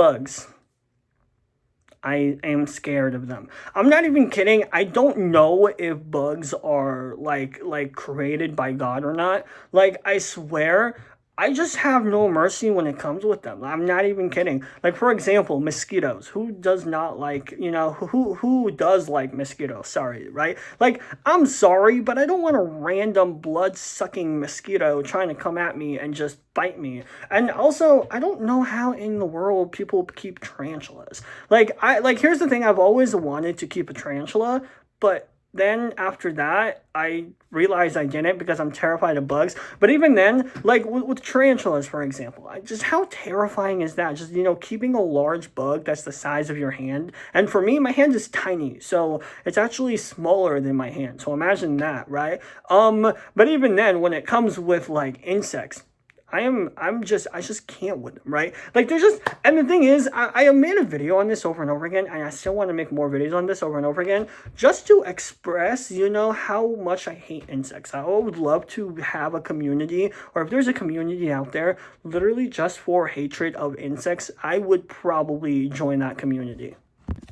bugs. I am scared of them. I'm not even kidding. I don't know if bugs are like created by God or not. Like I swear, I just have no mercy when it comes with them. I'm not even kidding. Like for example, mosquitoes. Who does not like, who does like mosquitoes? Sorry, right? Like I'm sorry, but I don't want a random blood-sucking mosquito trying to come at me and just bite me. And also, I don't know how in the world people keep tarantulas. Here's the thing, I've always wanted to keep a tarantula, but then after that, I realized I didn't because I'm terrified of bugs. But even then, like with tarantulas, for example, just how terrifying is that? Just, keeping a large bug that's the size of your hand. And for me, my hand is tiny, so it's actually smaller than my hand. So imagine that, right? But even then, when it comes with like insects, I just can't with them, right? Like, and the thing is, I made a video on this over and over again, and I still want to make more videos on this over and over again, just to express, how much I hate insects. I would love to have a community, or if there's a community out there, literally just for hatred of insects, I would probably join that community.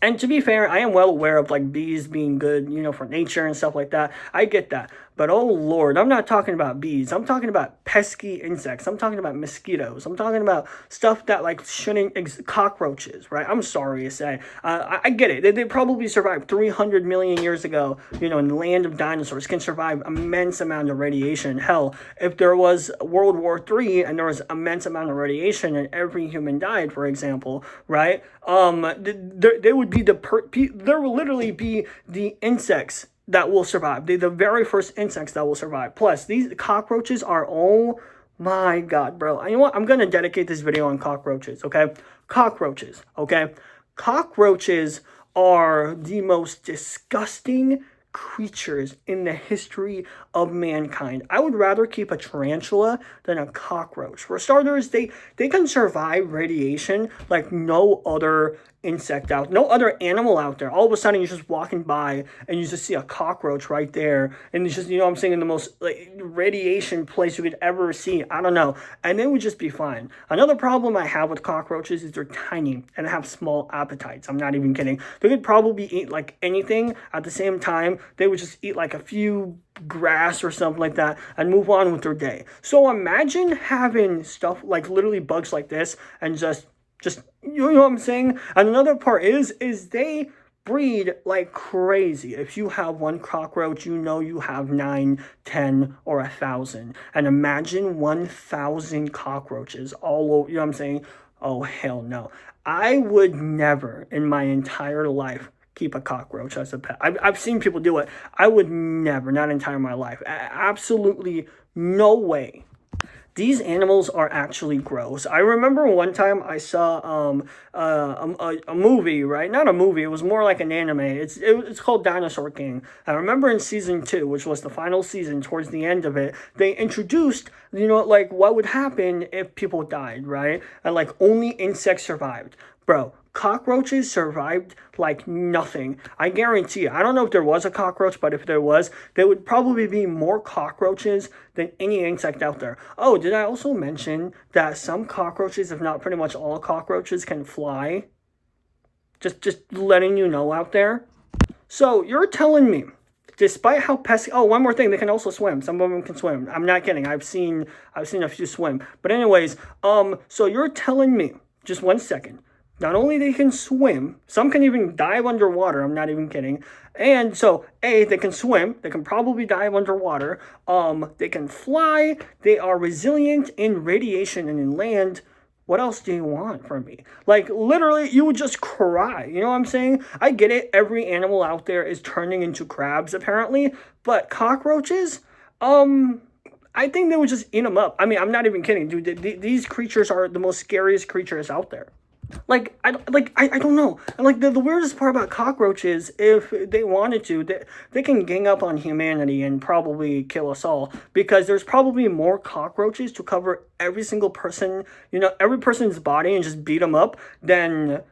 And to be fair, I am well aware of like bees being good, for nature and stuff like that. I get that. But oh Lord, I'm not talking about bees. I'm talking about pesky insects. I'm talking about mosquitoes. I'm talking about stuff that like shouldn't, cockroaches, right? I'm sorry to say. I get it. They probably survived 300 million years ago, in the land of dinosaurs, can survive immense amount of radiation. Hell, if there was World War III and there was immense amount of radiation and every human died, for example, right? There would be there will literally be the insects that will survive. They're the very first insects that will survive. Plus, these cockroaches are, oh my God, bro. You know what? I'm going to dedicate this video on cockroaches, okay? Cockroaches, okay? Cockroaches are the most disgusting creatures in the history of mankind. I would rather keep a tarantula than a cockroach. For starters, they can survive radiation like no other no other animal out there. All of a sudden, you're just walking by and you just see a cockroach right there, and it's just, I'm saying, in the most like radiation place you could ever see. I don't know, and they would just be fine. Another problem I have with cockroaches is they're tiny and have small appetites. I'm not even kidding. They could probably eat like anything at the same time. They would just eat like a few grass or something like that and move on with their day. So imagine having stuff like literally bugs like this and just you know what I'm saying? And another part is they breed like crazy. If you have one cockroach, you have 9, 10, or 1,000. And imagine 1,000 cockroaches all over, you know what I'm saying? Oh, hell no. I would never in my entire life keep a cockroach as a pet. I've seen people do it. I would never, not entire my life. Absolutely no way. These animals are actually gross. I remember one time I saw a movie, right? Not a movie. It was more like an anime. It's called Dinosaur King. I remember in season 2, which was the final season, towards the end of it, they introduced, like what would happen if people died, right? And like only insects survived. Bro, cockroaches survived like nothing. I guarantee you. I don't know if there was a cockroach, but if there was, there would probably be more cockroaches than any insect out there. Oh, did I also mention that some cockroaches, if not pretty much all cockroaches, can fly? Just letting you know out there. So you're telling me, despite how pesky, oh, one more thing, they can also swim. Some of them can swim. I'm not kidding. I've seen a few swim. But anyways, so you're telling me, just 1 second, not only they can swim, some can even dive underwater. I'm not even kidding. And so, they can swim. They can probably dive underwater. They can fly. They are resilient in radiation and in land. What else do you want from me? Like, literally, you would just cry. You know what I'm saying? I get it. Every animal out there is turning into crabs, apparently. But cockroaches, I think they would just eat them up. I mean, I'm not even kidding, dude. These creatures are the most scariest creatures out there. Like, I don't know. And like the weirdest part about cockroaches, if they wanted to, they can gang up on humanity and probably kill us all, because there's probably more cockroaches to cover every single person, every person's body, and just beat them up than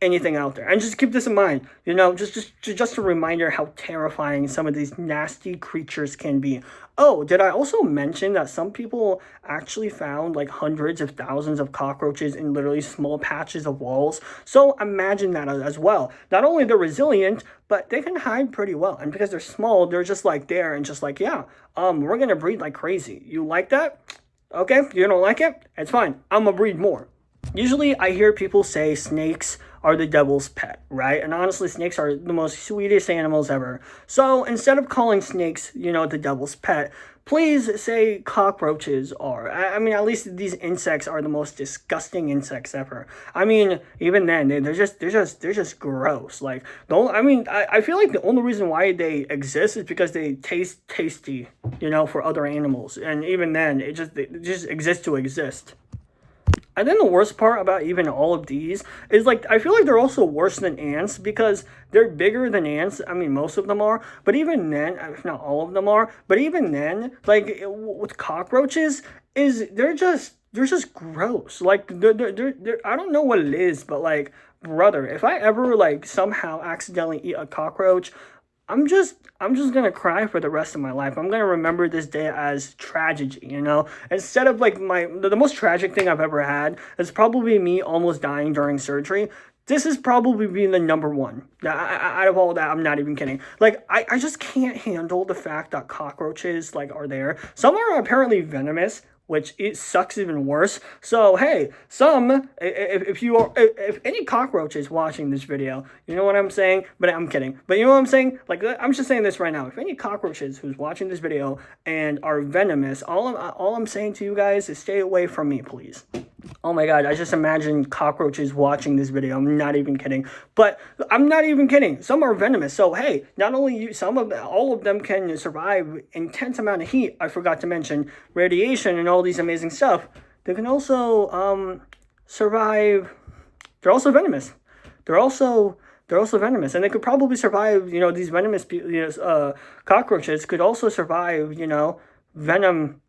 anything out there. And just keep this in mind, you know, just a reminder how terrifying some of these nasty creatures can be. Oh, did I also mention that some people actually found like hundreds of thousands of cockroaches in literally small patches of walls? So imagine that as well. Not only they're resilient, but they can hide pretty well. And because they're small, they're just like there and just like, yeah, we're gonna breed like crazy. You like that? Okay, you don't like it? It's fine. I'm gonna breed more. Usually I hear people say snakes are the devil's pet, right? And honestly, snakes are the most sweetest animals ever. So instead of calling snakes, you know, the devil's pet, please say cockroaches are. I mean, at least these insects are the most disgusting insects ever. I mean, even then, they're just gross. Like, don't. I mean, I feel like the only reason why they exist is because they taste tasty, you know, for other animals. And even then, they just exist to exist. And then the worst part about even all of these is like I feel like they're also worse than ants because they're bigger than ants. I mean, most of them are, but even then, if not all of them are, but even then, like with cockroaches, is they're just gross. Like they're I don't know what it is, but like brother, if I ever like somehow accidentally eat a cockroach, I'm just gonna cry for the rest of my life. I'm gonna remember this day as tragedy, you know? Instead of like the most tragic thing I've ever had is probably me almost dying during surgery. This is probably being the number one. Out of all that, I'm not even kidding. Like, I just can't handle the fact that cockroaches, like, are there. Some are apparently venomous, which it sucks even worse. So hey, if any cockroaches watching this video, you know what I'm saying? But I'm kidding. But you know what I'm saying? Like I'm just saying this right now. If any cockroaches who's watching this video and are venomous, all I'm saying to you guys is stay away from me, please. Oh my god, I just imagine cockroaches watching this video. I'm not even kidding. But I'm not even kidding. Some are venomous. So hey, not only all of them can survive intense amount of heat. I forgot to mention radiation and all these amazing stuff. They can also survive. They're also venomous. They're also venomous, and they could probably survive. You know, these venomous cockroaches could also survive. You know, venom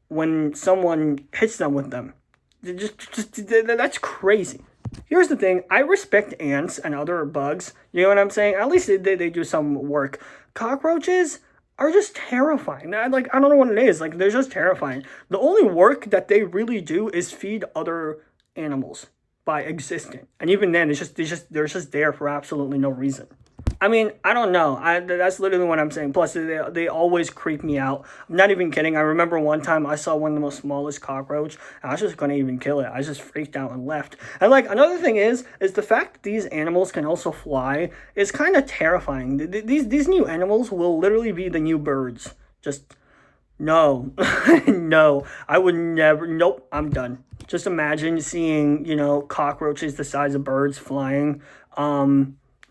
when someone hits them with them. That's crazy. Here's the thing. I respect ants and other bugs. You know what I'm saying? At least they do some work. Cockroaches are just terrifying. I don't know what it is. Like, they're just terrifying. The only work that they really do is feed other animals by existing. And even then, they're just there for absolutely no reason. I mean, I don't know. That's literally what I'm saying. Plus, they always creep me out. I'm not even kidding. I remember one time I saw one of the most smallest cockroach, and I was just going to even kill it. I just freaked out and left. And, like, another thing is the fact that these animals can also fly is kind of terrifying. These new animals will literally be the new birds. Just, no. No. I would never. Nope. I'm done. Just imagine seeing, you know, cockroaches the size of birds flying.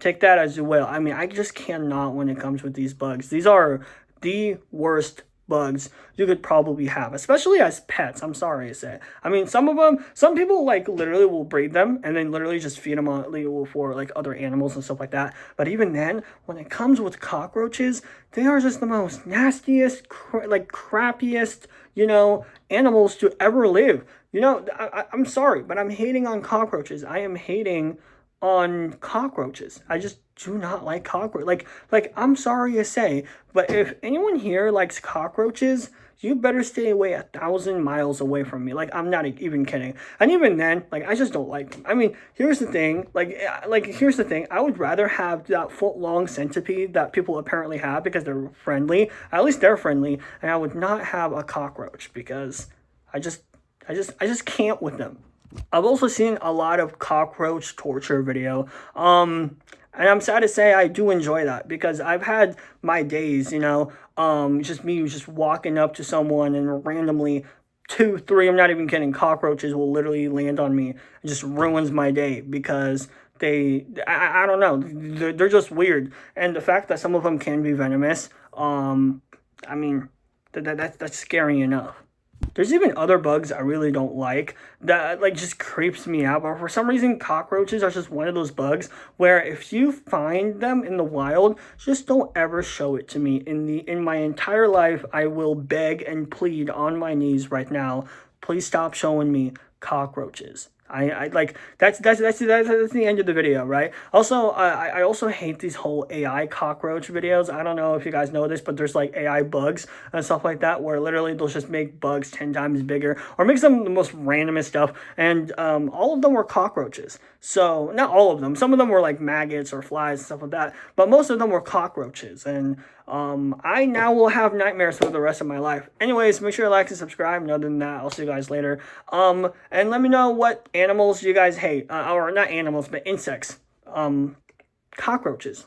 Take that as you will. I mean, I just cannot when it comes with these bugs. These are the worst bugs you could probably have, especially as pets. I'm sorry to say. I mean, some people like literally will breed them and then literally just feed them on for like other animals and stuff like that. But even then, when it comes with cockroaches, they are just the most nastiest, crappiest, you know, animals to ever live. You know, I'm sorry, but I'm hating on cockroaches. I am hating on cockroaches. I just do not like cockroaches. Like I'm sorry to say, but if anyone here likes cockroaches, you better stay away 1,000 miles away from me. Like, I'm not even kidding. And even then, like, I just don't like them. I mean, here's the thing. Here's the thing. I would rather have that foot-long centipede that people apparently have because they're friendly. At least they're friendly. And I would not have a cockroach because I just can't with them. I've also seen a lot of cockroach torture video. And I'm sad to say I do enjoy that because I've had my days, you know, just walking up to someone and randomly 2, 3, I'm not even kidding, cockroaches will literally land on me. It just ruins my day because I don't know, they're just weird. And the fact that some of them can be venomous, I mean, that's scary enough. There's even other bugs I really don't like that like just creeps me out. But for some reason, cockroaches are just one of those bugs where if you find them in the wild, just don't ever show it to me. In my entire life, I will beg and plead on my knees right now. Please stop showing me cockroaches. I like that's the end of the video, right? Also, I also hate these whole AI cockroach videos. I don't know if you guys know this, but there's like AI bugs and stuff like that where literally they'll just make bugs 10 times bigger or make some of the most randomest stuff, and all of them were cockroaches. So not all of them. Some of them were like maggots or flies and stuff like that, but most of them were cockroaches, and I now will have nightmares for the rest of my life. Anyways, make sure to like and subscribe. And other than that, I'll see you guys later. And let me know what animals you guys hate, or not animals, but insects. Cockroaches.